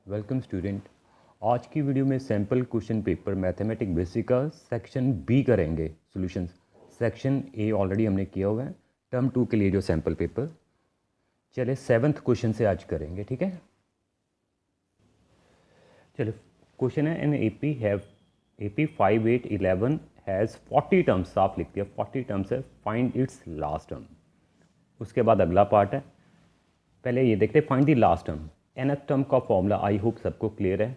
Welcome student. आज की video में sample question paper mathematic basic का सेक्शन बी करेंगे सॉल्यूशंस। सेक्शन ए ऑलरेडी हमने किया हुआ है, टर्म 2 के लिए जो सैम्पल पेपर। चले 7th क्वेश्चन से आज करेंगे, ठीक है। चलो क्वेश्चन है, एन AP 5811 हैज़ 40 टर्म्स, साफ लिख दिया 40 टर्म्स है, फाइंड इट्स लास्ट टर्म। उसके बाद अगला पार्ट है, पहले ये देखते हैं find the last term. nth term का फॉर्मूला आई होप सबको क्लियर है।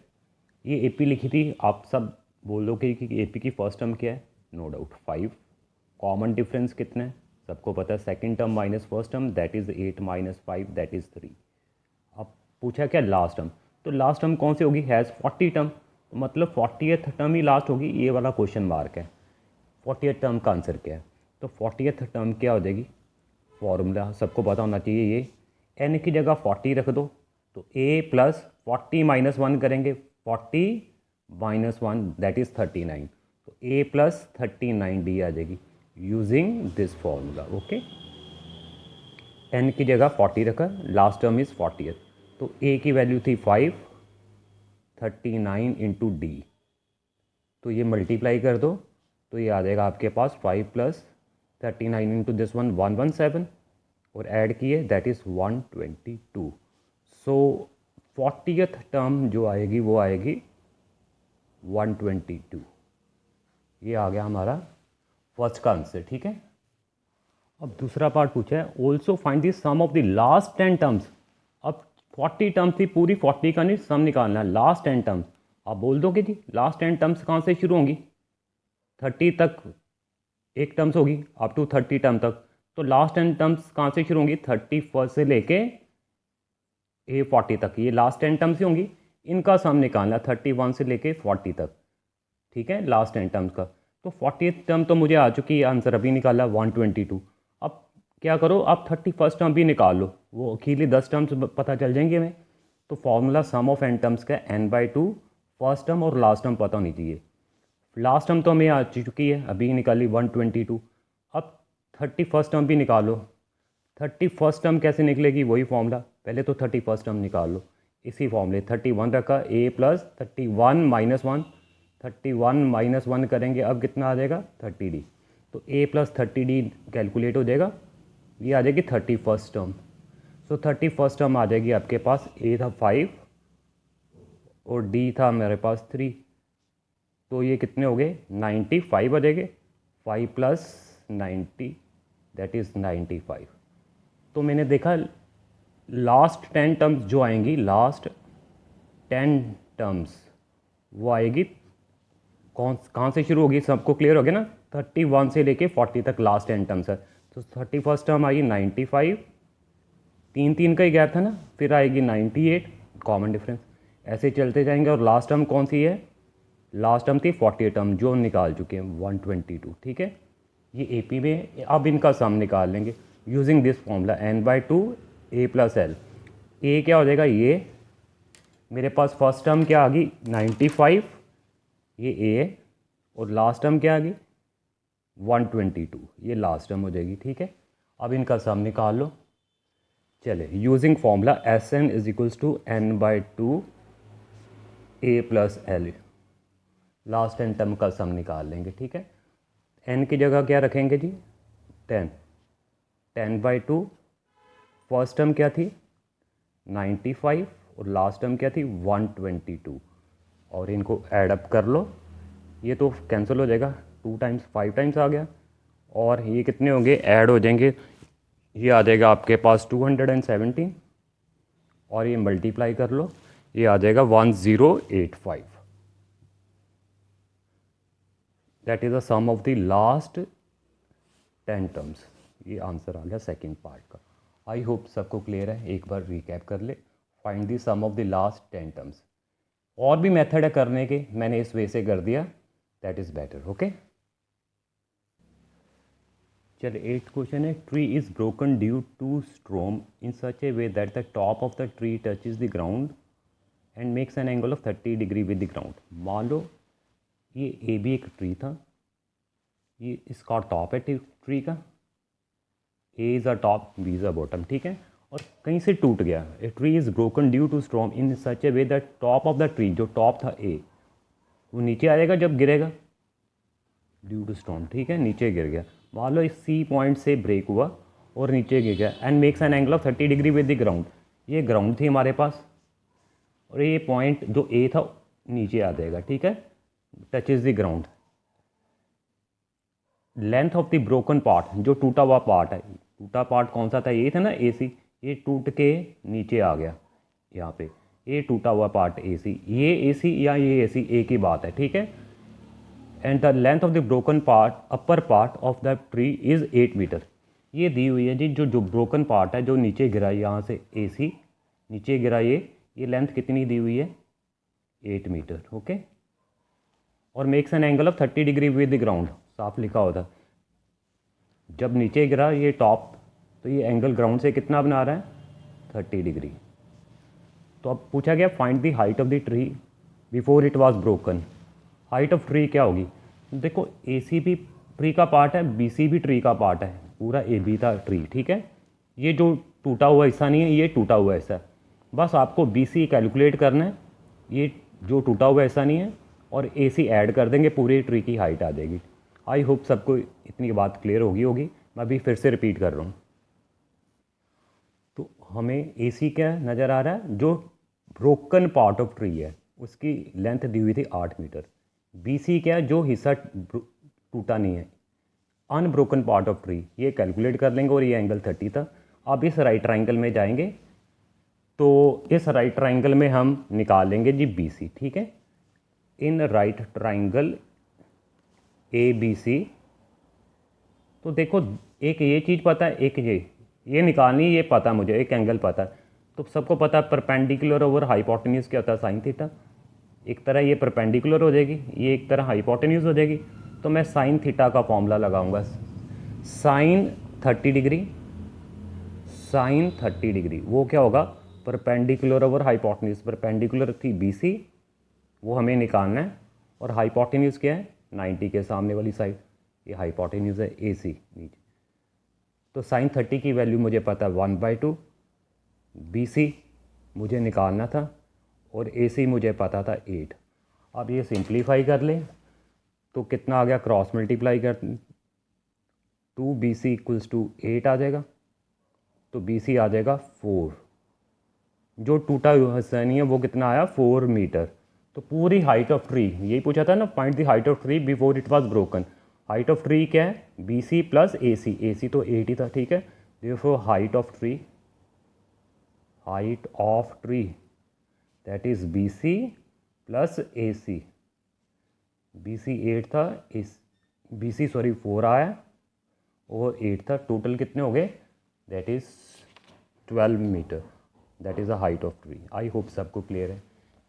ये एपी लिखी थी, आप सब बोलोगे कि एपी की फर्स्ट टर्म क्या है, नो डाउट 5। कॉमन डिफरेंस कितने हैं सबको पता है, second term minus first term that is 8 minus 5 that is 3। अब पूछा क्या लास्ट टर्म, तो लास्ट टर्म कौन सी होगी, हैज़ 40 टर्म, तो मतलब 40th टर्म ही लास्ट होगी, ये वाला क्वेश्चन मार्क है। 40th टर्म का आंसर क्या है, तो 40th टर्म क्या हो जाएगी, फॉर्मूला सबको पता होना चाहिए, ये एन की जगह 40 रख दो, तो ए प्लस 40 माइनस 1 करेंगे, 40 माइनस 1 दैट इज़ 39, तो ए प्लस 39 डी आ जाएगी using this formula. Okay, N की जगह 40 रखा, लास्ट टर्म इज़ 40th, तो ए की वैल्यू थी 5, 39 इंटू डी, तो ये मल्टीप्लाई कर दो, तो ये आ जाएगा आपके पास 5 प्लस 39 इंटू दिस 117, और ऐड किए that is 122। So 40th term जो आएगी वो आएगी 122। ये आ गया हमारा फर्स्ट का आंसर, ठीक है। अब दूसरा पार्ट पूछा है, also find the sum of the last 10 terms. अब 40 टर्म्स थी, पूरी 40 का नहीं सम निकालना है, लास्ट 10 टर्म्स। आप बोल दोगे जी लास्ट 10 टर्म्स कहाँ से शुरू होंगी, 30 तक एक टर्म्स होगी अप टू 30 टर्म तक, तो लास्ट 10 टर्म्स कहाँ से शुरू होंगी, 31 से लेके A40 तक, ये लास्ट 10 टर्म्स ही होंगी, इनका सम निकालना 31 से लेके 40 तक, ठीक है, लास्ट 10 टर्म्स का। तो 40th टर्म तो मुझे आ चुकी है, आंसर अभी निकाला 122। अब क्या करो, आप 31st टर्म भी निकाल लो, वो अकेले 10 टर्म्स पता चल जाएंगे हमें। तो formula some of n terms का n/2, फर्स्ट टर्म और लास्ट टर्म पता होनी चाहिए। लास्ट टर्म तो हमें आ चुकी है, अभी निकाली 122। अब 31st टर्म भी निकालो, 31st टर्म कैसे निकलेगी, वही फॉर्मूला, पहले तो 31st टर्म निकाल लो, इसी फॉर्मूले 31 रखा, a प्लस 31 माइनस 1, 31 माइनस 1 करेंगे, अब कितना आ जाएगा 30d, तो a प्लस 30d कैलकुलेट हो जाएगा, ये आ जाएगी 31st टर्म। सो 31st टर्म आ जाएगी आपके पास, a था 5 और d था मेरे पास 3, तो ये कितने हो गए 95 आ जाएंगे, 5 प्लस 90 दैट इज़ 95। तो मैंने देखा लास्ट 10 टर्म्स जो आएंगी, लास्ट 10 टर्म्स वो आएगी कौन कहाँ से शुरू होगी, सबको क्लियर हो गया ना, 31 से लेके 40 तक लास्ट 10 टर्म्स है। तो 31st टर्म आएगी 95, तीन तीन का ही गैप था ना, फिर आएगी 98, कॉमन डिफरेंस, ऐसे चलते जाएंगे। और लास्ट टर्म कौन सी है, लास्ट टर्म थी 40 टर्म जो निकाल चुके हैं 122, ठीक है। ये AP में अब इनका सम निकाल लेंगे using this formula n/2 a plus L. A क्या हो जाएगा, ये मेरे पास फर्स्ट टर्म क्या आ गई 95, ये ए है, और लास्ट टर्म क्या आ गई 122, ये लास्ट टर्म हो जाएगी, ठीक है। अब इनका सम निकाल लो, चले using formula Sn is equals to n/2 a plus L, last 10 term का सम निकाल लेंगे, ठीक है। n की जगह क्या रखेंगे जी 10, 10/2, फर्स्ट टर्म क्या थी 95 और लास्ट टर्म क्या थी 122, और इनको ऐड अप कर लो, ये तो कैंसिल हो जाएगा, 2 टाइम्स 5 टाइम्स आ गया, और ये कितने होंगे ऐड हो जाएंगे, ये आ जाएगा आपके पास 217, और ये मल्टीप्लाई कर लो, ये आ जाएगा 1085, that is the sum of the last 10 terms. ये आंसर आ गया सेकंड पार्ट का। आई होप सबको क्लियर है, एक बार रिकैप कर ले, find the sum of the last 10 terms. और भी मेथड है करने के, मैंने इस वे से कर दिया, दैट इज़ बेटर। ओके, चलिए 8th क्वेश्चन है, tree is broken due to storm in such a way that the top of the tree touches the ground and makes an angle of 30 degree with the ground. मान लो ये ए भी एक tree था, ये इसका top है ट्री का, A is a top B is a bottom, ठीक है, और कहीं से टूट गया, A tree is broken due to storm in such a way that top of the tree, जो टॉप था ए, वो नीचे आ जाएगा जब गिरेगा, ड्यू टू स्टॉर्म, ठीक है, नीचे गिर गया। मान लो इस सी पॉइंट से ब्रेक हुआ और नीचे गिर गया, and makes an angle of 30 degree with the ground. ये ग्राउंड थी हमारे पास और ये पॉइंट जो ए था नीचे आ जाएगा, ठीक है, touch is the ground. Length of the broken part, जो टूटा हुआ पार्ट है, टूटा पार्ट कौन सा था, ये था ना ए सी, ये टूट के नीचे आ गया यहाँ पे, ये टूटा हुआ पार्ट ए सी, ये ए सी या ये ए सी, ए की बात है, ठीक है। And the length of the broken part upper part of the tree is 8 metre. ये दी हुई है जी, जो ब्रोकन पार्ट है जो नीचे गिरा है यहाँ से ए सी नीचे गिरा, ये लेंथ कितनी दी हुई है, 8 मीटर, ओके। और makes an angle of 30 degree with the ground, साफ लिखा होता, जब नीचे गिरा ये टॉप, तो ये एंगल ग्राउंड से कितना बना रहा है, 30 डिग्री। तो अब पूछा गया find the height of the tree before it was broken. Height of tree क्या होगी, देखो ए सी भी ट्री का पार्ट है, बी सी भी ट्री का पार्ट है, पूरा ए बी था ट्री, ठीक है। ये जो टूटा हुआ हिस्सा नहीं है, ये टूटा हुआ हिस्सा है, बस आपको बी सी कैलकुलेट करना है, ये जो टूटा हुआ हिस्सा नहीं है, और ए सी ऐड कर देंगे, पूरी ट्री की हाइट आ जाएगी। आई होप सबको इतनी बात क्लियर होगी। मैं अभी फिर से रिपीट कर रहा हूँ। तो हमें ए सी क्या नज़र आ रहा है, जो ब्रोकन पार्ट ऑफ ट्री है उसकी लेंथ दी हुई थी 8 मीटर। बी सी क्या, जो हिस्सा टूटा नहीं है, अनब्रोकन पार्ट ऑफ ट्री, ये कैलकुलेट कर लेंगे, और ये एंगल 30 था। अब इस राइट ट्राइंगल में जाएंगे, तो इस राइट ट्राइंगल में हम निकाल लेंगे जी बी सी, ठीक है। In right triangle A B C, तो देखो एक ये चीज़ पता है, एक ये निकालनी, ये पता मुझे, एक एंगल पता है, तो सबको पता है परपेंडिकुलर ओवर हाइपोटेन्यूज क्या होता है, साइन थीटा। एक तरह ये परपेंडिकुलर हो जाएगी, ये एक तरह हाइपोटेन्यूज हो जाएगी, तो मैं साइन थीटा का फॉर्मूला लगाऊंगा, साइन 30 डिग्री, साइन 30 डिग्री वो क्या होगा, परपेंडिकुलर ओवर हाइपोटेन्यूज। परपेंडिकुलर थी बी सी, वो हमें निकालना है, और हाइपोटेन्यूज क्या है, 90 के सामने वाली साइड, ये हाइपोटेन्यूज है ए सी नीचे। तो साइन 30 की वैल्यू मुझे पता है 1/2, बी सी मुझे निकालना था, और ए सी मुझे पता था 8। अब ये सिंप्लीफाई कर लें तो कितना आ गया, क्रॉस मल्टीप्लाई कर 2BC इक्वल्स टू 8 आ जाएगा, तो BC आ जाएगा 4। जो टूटा हुआ हिस्सा नहीं है वो कितना आया, 4 मीटर। तो पूरी हाइट ऑफ ट्री, यही पूछा था ना, find the height of tree before it was broken. Height of tree क्या है, BC प्लस AC, AC तो 8 ही था, ठीक है। Therefore height of tree, height of tree that is BC plus AC। BC 8 था, BC 4 आया और 8 था, टोटल कितने हो गए, that is 12 metre, that is the height of tree. I hope सबको क्लियर है।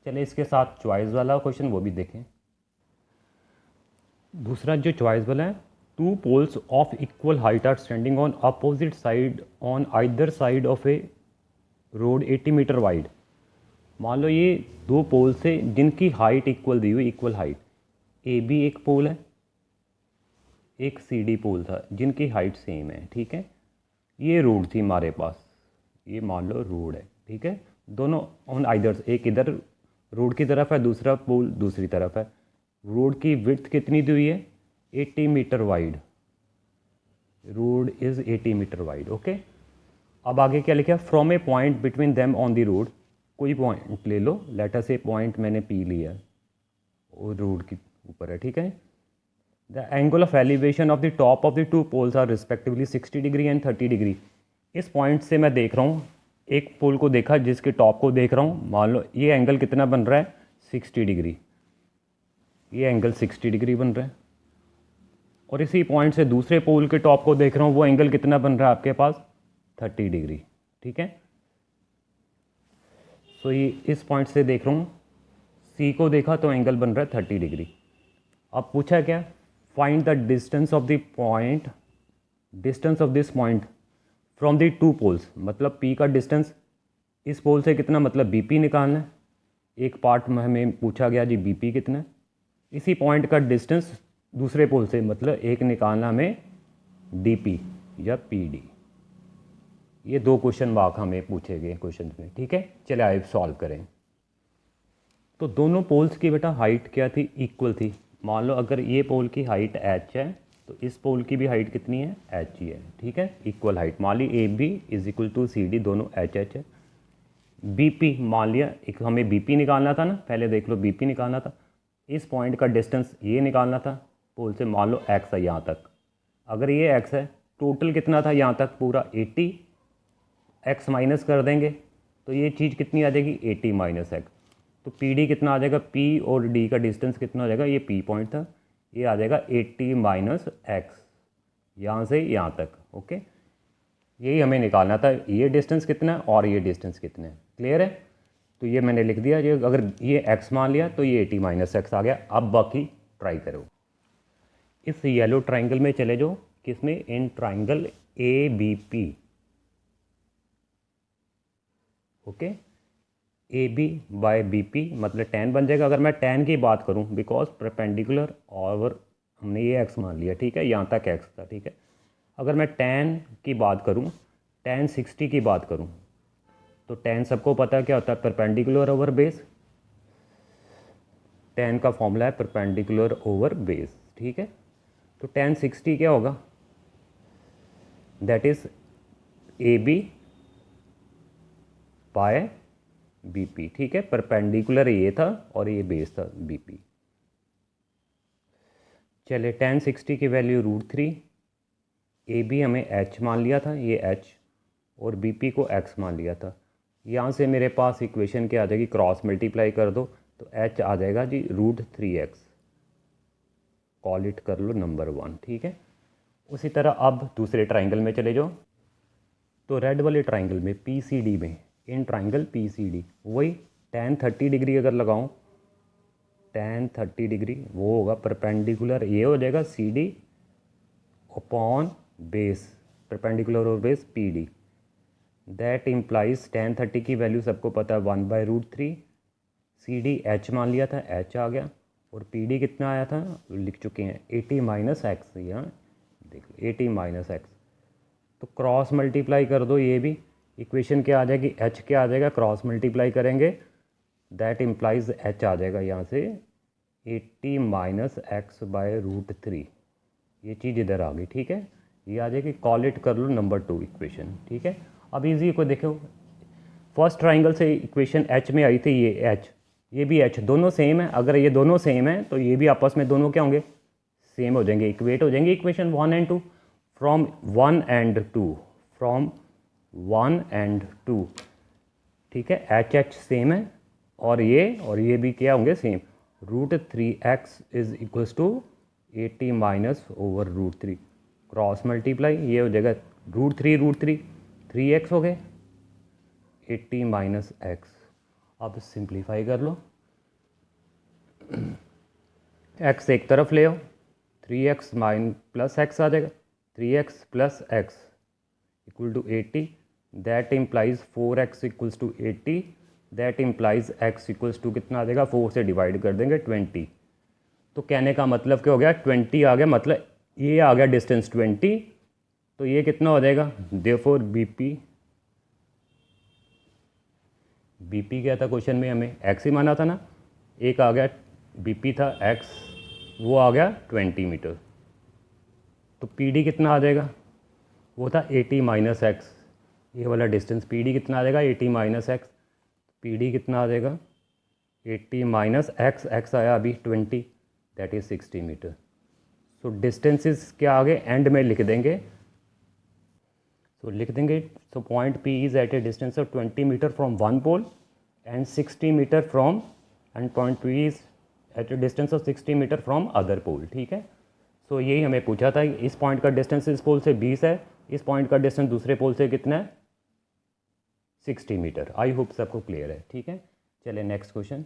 चलिए इसके साथ चॉइस वाला क्वेश्चन वो भी देखें। दूसरा जो चॉइस वाला है, 2 poles of equal height are standing on opposite side on either side of a road 80 metre wide. मान लो ये 2 पोल से जिनकी हाइट इक्वल दी हुई, इक्वल हाइट, ए बी एक पोल है, एक CD पोल था, जिनकी हाइट सेम है, ठीक है। ये रोड थी हमारे पास, ये मान लो रोड है, ठीक है। दोनों ऑन आइदर, एक इधर रोड की तरफ है, दूसरा पोल दूसरी तरफ है। रोड की विड्थ कितनी दी हुई है, 80 metre wide, road is 80 metre wide, okay. अब आगे क्या लिखा, from a point between them on the road, कोई पॉइंट ले लो, लेटर से पॉइंट मैंने P लिया है, वो रोड के ऊपर है, ठीक है। The angle of elevation of the top of the 2 poles are respectively 60 degree and 30 degree. इस पॉइंट से मैं देख रहा हूँ, एक पोल को देखा जिसके टॉप को देख रहा हूँ, मान लो ये एंगल कितना बन रहा है, 60 डिग्री, ये एंगल 60 डिग्री बन रहा है। और इसी पॉइंट से दूसरे पोल के टॉप को देख रहा हूँ, वो एंगल कितना बन रहा है आपके पास, 30 डिग्री, ठीक है। सो ये इस पॉइंट से देख रहा हूँ, C को देखा तो एंगल बन रहा है 30 डिग्री। अब पूछा क्या, find the distance of the point, distance of this point from the 2 poles, मतलब P का डिस्टेंस इस पोल से कितना, मतलब BP निकालना है। एक पार्ट में हमें पूछा गया जी BP कितना है, इसी पॉइंट का डिस्टेंस दूसरे पोल से, मतलब एक निकालना हमें DP या PD। ये 2 क्वेश्चन मार्क हमें पूछे गए क्वेश्चन में, ठीक है। चले आइए सॉल्व करें। तो दोनों पोल्स की बेटा हाइट क्या थी, इक्वल थी। मान लो अगर ये पोल की हाइट h है तो इस पोल की भी हाइट कितनी है, h ही है, ठीक है, इक्वल हाइट। मान ली A B is equal to C D, दोनों एच एच है। बी पी मान लिया, एक हमें बी पी निकालना था ना, पहले देख लो बी पी निकालना था। इस पॉइंट का डिस्टेंस ये निकालना था पोल से, मान लो x है यहाँ तक। अगर ये x है, टोटल कितना था यहाँ तक पूरा 80, x माइनस कर देंगे तो ये चीज़ कितनी आ जाएगी 80 माइनस एक्स। तो पी डी कितना आ जाएगा, p और d का डिस्टेंस कितना आ जाएगा, ये p पॉइंट था, ये आ जाएगा 80 माइनस एक्स, यहाँ से यहाँ तक। ओके, यही हमें निकालना था, ये डिस्टेंस कितना है और ये डिस्टेंस कितना है। क्लियर है। तो ये मैंने लिख दिया, ये अगर ये x मान लिया तो ये 80 माइनस एक्स आ गया। अब बाकी ट्राई करो। इस येलो ट्राइंगल में चले जाओ, किसमें, in triangle A B P. Okay, A B by B P मतलब tan बन जाएगा। अगर मैं tan की बात करूं, बिकॉज परपेंडिकुलर और हमने ये x मान लिया, ठीक है, यहाँ तक x था, ठीक है। अगर मैं tan की बात करूं, tan 60 की बात करूं, तो tan सबको पता है क्या होता है, परपेंडिकुलर ओवर बेस। tan का फॉर्मूला है परपेंडिकुलर ओवर बेस, ठीक है। तो tan 60 क्या होगा, that is A B by B P, ठीक है। परपेंडिकुलर ये था और ये बेस था बी पी। चले tan 60 की वैल्यू √3, ए बी हमें h मान लिया था, ये h, और बी पी को x मान लिया था। यहाँ से मेरे पास इक्वेशन क्या आ जाएगी, क्रॉस मल्टीप्लाई कर दो तो h आ जाएगा जी √3x, कॉल इट कर लो नंबर 1, ठीक है। उसी तरह अब दूसरे ट्राइंगल में चले जाओ। तो रेड वाले ट्राइंगल में पी सी डी में, in triangle P C D, वही tan 30 डिग्री अगर लगाऊं, tan 30 डिग्री वो होगा परपेंडिकुलर, ये हो जाएगा C D upon base, perpendicular और base P D. That implies tan 30 की वैल्यू सबको पता है 1/√3, सी डी एच मान लिया था, एच आ गया, और पी डी कितना आया था लिख चुके हैं 80 माइनस एक्स, यहाँ देख लो 80 माइनस एक्स। तो क्रॉस मल्टीप्लाई कर दो, ये भी इक्वेशन क्या आ जाएगी, एच क्या आ जाएगा, क्रॉस मल्टीप्लाई करेंगे, दैट इम्प्लाइज एच आ जाएगा यहाँ से 80 माइनस एक्स बाय √3, ये चीज़ इधर आ गई, ठीक है। ये आ जाएगी, कॉल इट कर लो नंबर 2 इक्वेशन, ठीक है। अब इजी को देखो, फर्स्ट ट्राइंगल से इक्वेशन एच में आई थी, ये एच, ये भी एच, दोनों सेम है। अगर ये दोनों सेम है तो ये भी आपस में दोनों क्या होंगे, सेम हो जाएंगे, इक्वेट हो जाएंगे equation 1 and 2, from 1 and 2, from 1 and 2, ठीक है। एच सेम है और ये भी क्या होंगे, same. √3x is equals to 80 minus over √3, cross multiply, ये हो जाएगा √3 3x हो गए, 80 माइनस एक्स। अब सिंप्लीफाई कर लो, x एक तरफ ले आओ, 3x प्लस एक्स आ जाएगा, 3x plus X equal to 80, that implies 4x equals to 80, that implies x equals to कितना आ जाएगा, 4 से डिवाइड कर देंगे 20। तो कहने का मतलब क्या हो गया, 20 आ गया, मतलब ये आ गया डिस्टेंस 20, तो ये कितना हो जाएगा, देयरफॉर बीपी क्या था क्वेश्चन में, हमें x ही माना था ना, एक आ गया बीपी था x, वो आ गया 20 मीटर। तो पीडी कितना आ जाएगा, वो था 80 माइनस एक्स, ये वाला डिस्टेंस पीडी कितना आ जाएगा 80 माइनस एक्स, पीडी कितना आ जाएगा 80 माइनस एक्स, एक्स आया अभी 20, that is 60 metre. So distances क्या आ गए, एंड में लिख देंगे, so point P is at a distance of 20 metre from one pole and 60 metre from, and point P is at a distance of 60 metre from other pole, ठीक है। सो यही हमें पूछा था, इस पॉइंट का डिस्टेंस इस पोल से 20 है, इस पॉइंट का डिस्टेंस दूसरे पोल से कितना है 60 मीटर। आई होप सबको क्लियर है, ठीक है। चले नेक्स्ट क्वेश्चन,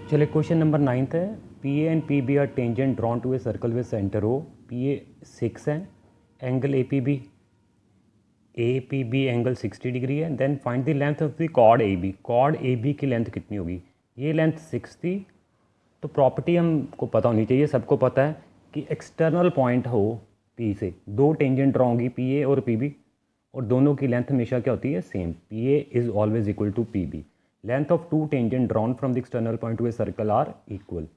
चले क्वेश्चन नंबर 9 है, P A and P B are tangent drawn to a circle with centre O, P A 6 है, angle A P B angle 60 degree है, then find the length of the chord A B, chord A B की length कितनी होगी, ये length 6 थी। तो property हमको पता होनी चाहिए, सबको पता है कि एक्सटर्नल पॉइंट हो पी से, दो टेंजेंट ड्रॉ होंगी पी ए और पी बी, और दोनों की लेंथ हमेशा क्या होती है, same. P A is always equal to P B. Length of two tangent drawn from the external point to a circle are equal.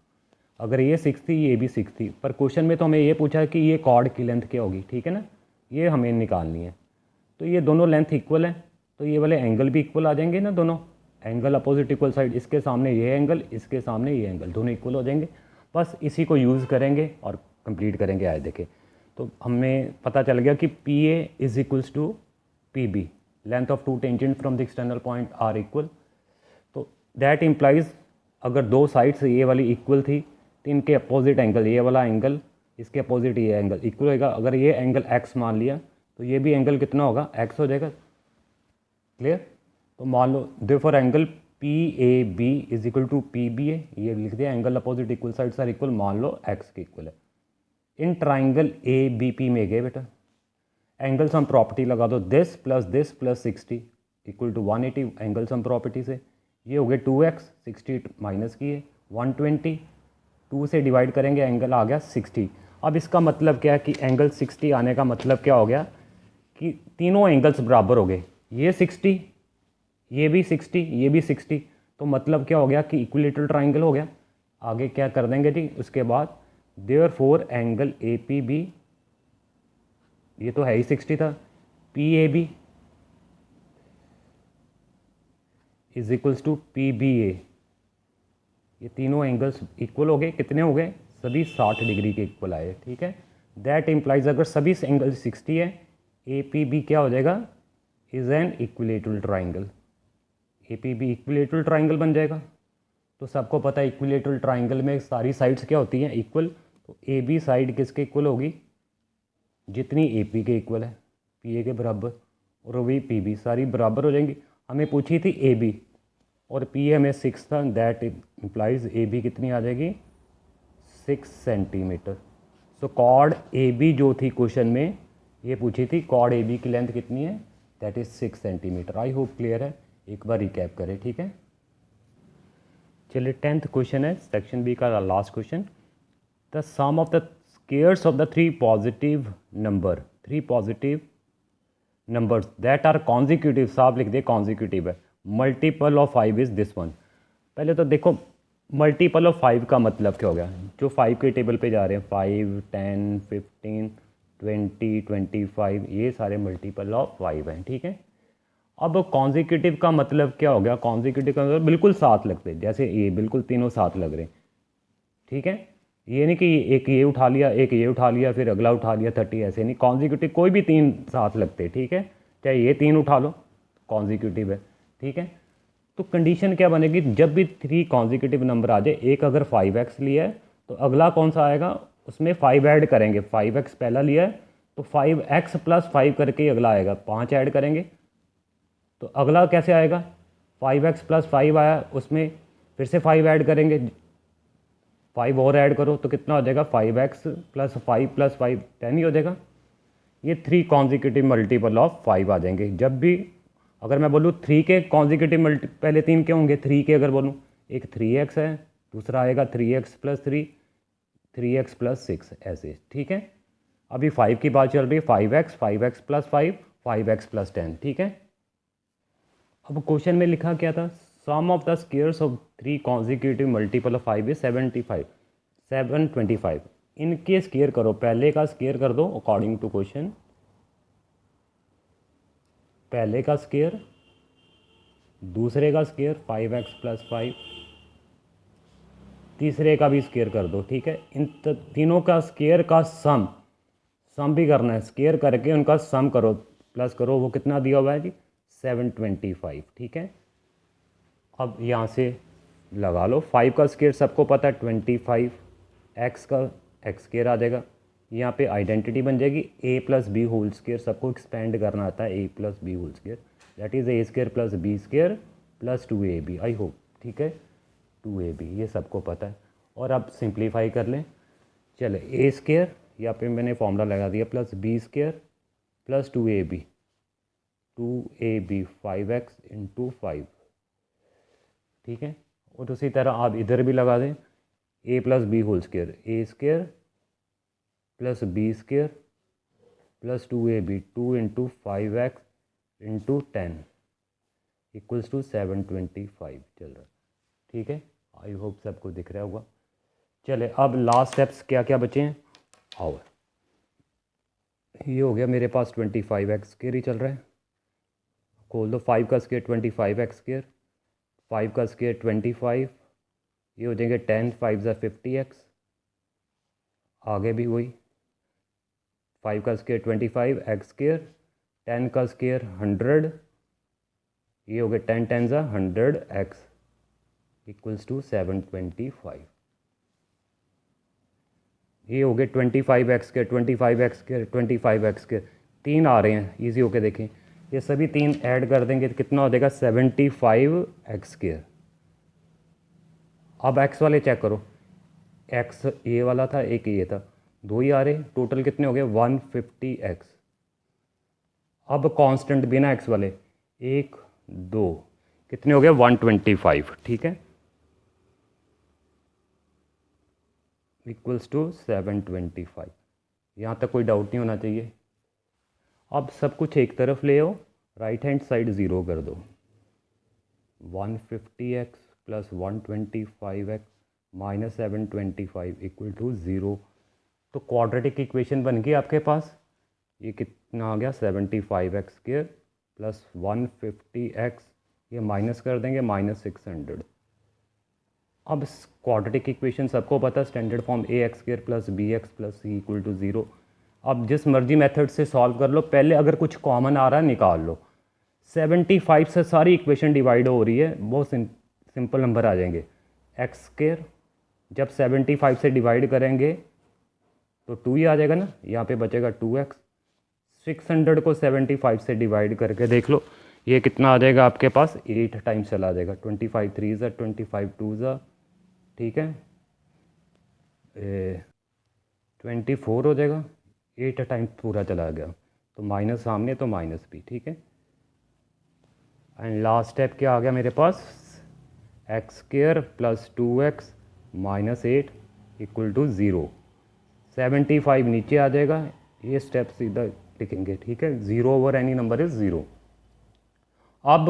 अगर ये 6 थी, ये भी 6 थी, पर क्वेश्चन में तो हमें ये पूछा है कि ये कॉर्ड की लेंथ क्या होगी, ठीक है ना, ये हमें निकालनी है। तो ये दोनों लेंथ इक्वल है, तो ये वाले एंगल भी इक्वल आ जाएंगे ना, दोनों एंगल अपोजिट इक्वल साइड, इसके सामने ये एंगल, इसके सामने ये एंगल, दोनों इक्वल हो जाएंगे। बस इसी को यूज़ करेंगे और कंप्लीट करेंगे। आए देखें, तो हमें पता चल गया कि P A is equals to P B, length of two tangent from the external point are equal. तो दैट इम्प्लाइज अगर दो साइड्स ये वाली इक्वल थी तो इनके अपोजिट एंगल, ये वाला एंगल इसके अपोजिट ये एंगल इक्वल होगा। अगर ये एंगल एक्स मान लिया तो ये भी एंगल कितना होगा, एक्स हो जाएगा। क्लियर? तो मान लो therefore angle P A B is equal to P B A, ये लिख दिया, angle opposite equal sides are equal, मान लो एक्स के इक्वल है। In triangle A B P में गए बेटा, एंगल सम प्रॉपर्टी लगा दो, this plus 60 equal to 180 angle sum property से। ये हो गए 2x, 60 माइनस किए 120, 2 से डिवाइड करेंगे, एंगल आ गया 60। अब इसका मतलब क्या है कि एंगल 60 आने का मतलब क्या हो गया कि तीनों एंगल्स बराबर हो गए, ये 60, ये भी 60, ये भी 60। तो मतलब क्या हो गया कि इक्विलेटरल ट्राइंगल हो गया। आगे क्या कर देंगे जी, उसके बाद therefore angle A P B, ये तो है ही 60 था, P A B is equals to P B A. ये तीनों एंगल्स इक्वल हो गए, कितने हो गए, सभी 60 डिग्री के इक्वल आए, ठीक है। दैट इम्प्लाइज अगर सभी एंगल 60 है, ए पी बी क्या हो जाएगा, is an equilateral triangle. A P B equilateral triangle बन जाएगा। तो सबको पता है इक्विलेटरल ट्राइंगल में सारी साइड्स क्या होती हैं, इक्वल। तो ए बी साइड किसके इक्वल होगी, जितनी ए पी के इक्वल है, पी ए के बराबर, और वही पी बी सारी बराबर हो जाएंगी। हमें पूछी थी ए बी और पी ए हमें 6 था, दैट इम्प्लाइज ए बी कितनी आ जाएगी, 6 centimetre. So chord A B जो थी क्वेश्चन में, ये पूछी थी कॉर्ड ए बी की लेंथ कितनी है, that is 6 centimetre. I hope clear है, एक बार रिकैप करें, ठीक है। चलिए 10th क्वेश्चन है सेक्शन बी का last question. The sum of the squares of the three positive numbers that are consecutive, साफ लिख दे कॉन्जिक्यूटिव है, multiple of 5 is this one. पहले तो देखो मल्टीपल ऑफ 5 का मतलब क्या हो गया, जो 5 के टेबल पे जा रहे हैं, 5, 10, 15, 20, 25, ये सारे मल्टीपल ऑफ 5 हैं, ठीक है। अब कॉन्जिक्यूटिव का मतलब क्या हो गया, कॉन्जिक्यूटिव का मतलब बिल्कुल साथ लगते हैं, जैसे ये बिल्कुल तीनों साथ लग रहे हैं, ठीक है। ये नहीं कि एक ये उठा लिया, एक ये उठा लिया, फिर अगला उठा लिया 30, ऐसे नहीं। कॉन्जिक्यूटिव कोई भी तीन साथ लगते, ठीक है, चाहे ये तीन उठा लो, कॉन्जिक्यूटिव है, ठीक है। तो कंडीशन क्या बनेगी, जब भी 3 कॉन्जिक्यूटिव नंबर आ जाए, एक अगर 5x लिया है तो अगला कौन सा आएगा, उसमें 5 ऐड करेंगे। 5x पहला लिया है तो 5x + 5 करके अगला आएगा, 5 ऐड करेंगे तो अगला कैसे आएगा, 5x + 5 आया, उसमें फिर से 5 ऐड करेंगे, 5 और ऐड करो तो कितना हो जाएगा, 5x + 5 + 5 10 ही हो जाएगा। ये 3 कॉन्जिक्यूटिव मल्टीपल ऑफ 5 आ जाएंगे। जब भी अगर मैं बोलूँ 3 के कॉन्जिक्यूटिव मल्टी, पहले 3 के होंगे, 3 के अगर बोलूँ, एक 3x है, दूसरा आएगा 3x + 3, 3x + 6, ऐसे, ठीक है। अभी 5 की बात चल रही है, 5x + 5, 5x + 10, ठीक है। अब क्वेश्चन में लिखा क्या था, sum of the squares of 3 consecutive multiple of 5 is 725। इनके स्क्वायर करो, पहले का स्क्वायर कर दो अकॉर्डिंग टू क्वेश्चन, पहले का स्क्वायर, दूसरे का स्क्वायर 5x + 5, तीसरे का भी स्क्वायर कर दो, ठीक है। इन तीनों का स्क्वायर का सम भी करना है, स्क्वायर करके उनका सम करो, प्लस करो, वो कितना दिया हुआ है जी, 725, ठीक है। अब यहाँ से लगा लो, 5 का स्क्वायर सबको पता है 25, x का x स्क्वायर आ जाएगा, यहाँ पे आइडेंटिटी बन जाएगी a + b होल स्क्वायर, सबको एक्सपेंड करना आता है, a + b whole square, that is a² + b² + 2ab। I hope, ठीक है, 2ab ये सबको पता है। और अब सिंप्लीफाई कर लें, चले a², यहाँ पे मैंने फॉर्मूला लगा दिया, + b² + 2ab, 5x × 5, ठीक है। और उसी तरह आप इधर भी लगा दें, a + b whole square, a² + b² + 2ab, 2 × 5x into 10 equals to 725 चल रहा है, ठीक है। आई होप सबको दिख रहा होगा। चले अब लास्ट स्टेप्स क्या क्या बचे हैं, आओ। ये हो गया मेरे पास 25x स्क्वायर ही चल रहा है, खोल दो। 5 का स्क्वायर 25x स्क्वायर, 5 का स्क्वायर 25, ये हो जाएंगे 10, 5 ज़ा 50x, आगे भी वही 5 का स्क्वायर 25 एक्स स्क्वायर, 10 का स्क्वायर 100, ये हो गया 10 10 ज़ा 100x इक्वल्स टू 725। ये हो गए 25x के 25x के 25x के 3 आ रहे हैं, इजी होके देखें। ये सभी 3 ऐड कर देंगे तो कितना हो जाएगा 75x स्क्वायर। अब x वाले चेक करो, x ये वाला था, एक ये था, 2 ही आ रहे, टोटल कितने हो गए 150x। अब कांस्टेंट बिना x वाले 1 2 कितने हो गए 125, ठीक है, इक्वल्स टू 725। यहाँ तक कोई डाउट नहीं होना चाहिए। अब सब कुछ एक तरफ ले आओ, राइट हैंड साइड ज़ीरो कर दो। 150x plus 125x minus 725 equal to 0। तो क्वाड्रेटिक इक्वेशन बन गई आपके पास। ये कितना आ गया 75x स्क्वायर प्लस 150x, ये माइनस कर देंगे -600। अब क्वाड्रेटिक इक्वेशन सबको पता, standard form A X square plus B X plus C equal to 0। अब जिस मर्जी मेथड से सॉल्व कर लो, पहले अगर कुछ कॉमन आ रहा है निकाल लो। 75 से सारी इक्वेशन डिवाइड हो रही है, बहुत सिंपल नंबर आ जाएंगे। एक्स स्क्वायर जब 75 से डिवाइड करेंगे तो 2 ही आ जाएगा ना, यहाँ पे बचेगा 2x। 600 को 75 से डिवाइड करके देख लो, ये कितना आ जाएगा आपके पास 8 टाइम्स चला जाएगा। 25 3 ज़ा 25 2 ज़ा, ठीक है, 24 हो जाएगा, 8 टाइम्स पूरा चला गया। तो माइनस सामने तो माइनस भी, ठीक है। एंड लास्ट स्टेप क्या आ गया मेरे पास, X square plus 2x minus 8 equal to 0। 75 नीचे आ जाएगा, ये स्टेप सीधा लिखेंगे, ठीक है। 0 ओवर एनी नंबर इज़ 0। अब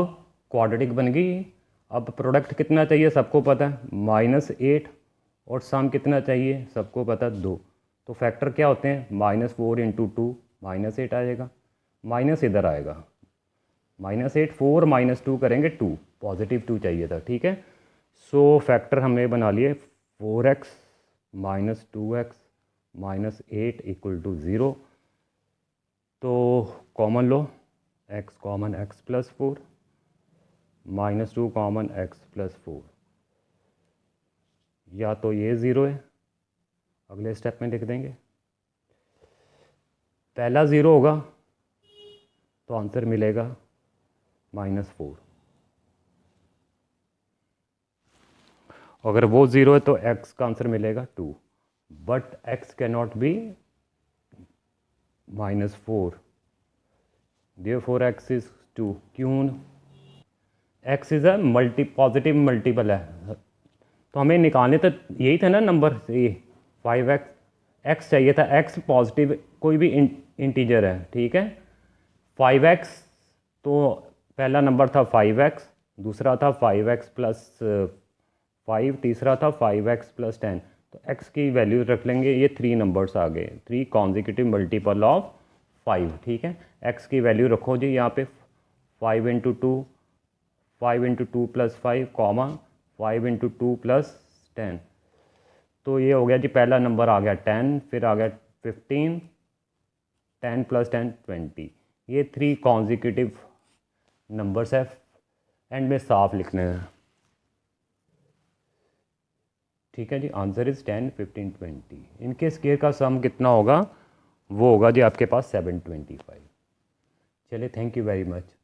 क्वाड्रेटिक बन गई। अब प्रोडक्ट कितना चाहिए सबको पता है, -8, और सम कितना चाहिए सबको पता है 2। तो फैक्टर क्या होते हैं, -4 इंटू 2 -8 आ जाएगा, माइनस इधर आएगा, -8 4 -2 करेंगे 2, पॉजिटिव 2 चाहिए था, ठीक है। सो फैक्टर हमने बना लिए 4x minus 2x minus 8 equal to 0। तो कॉमन लो, x common x plus 4 -2 common x plus 4, या तो ये 0 है, अगले स्टेप में लिख देंगे। पहला 0 होगा तो आंसर मिलेगा -4, अगर वो 0 है तो x का आंसर मिलेगा 2, but x cannot be -4, therefore x is 2। क्यों, x is a positive multiple है, तो हमें निकालने तो यही था ना नंबर, ये 5x, x चाहिए था, x पॉजिटिव कोई भी इंटीजर है, ठीक है। 5x तो पहला नंबर था 5x, दूसरा था 5x प्लस 5, तीसरा था 5x प्लस 10। तो x की वैल्यू रख लेंगे, ये 3 नंबर्स आ गए, 3 कॉन्जिक्यूटिव मल्टीपल ऑफ 5, ठीक है। x की वैल्यू रखो जी यहाँ पे 5 into 2, 5 into 2 plus 5 comma 5 into 2 plus 10। तो ये हो गया जी, पहला नंबर आ गया 10, फिर आ गया 15, 10 प्लस 10 20। ये 3 कॉन्जिक्यूटिव नंबर्स है, एंड में साफ लिखने हैं, ठीक है जी। Answer is 10 15 20। इनके स्क्वायर का सम कितना होगा, वो होगा जी आपके पास 725। चलिए, थैंक यू वेरी मच।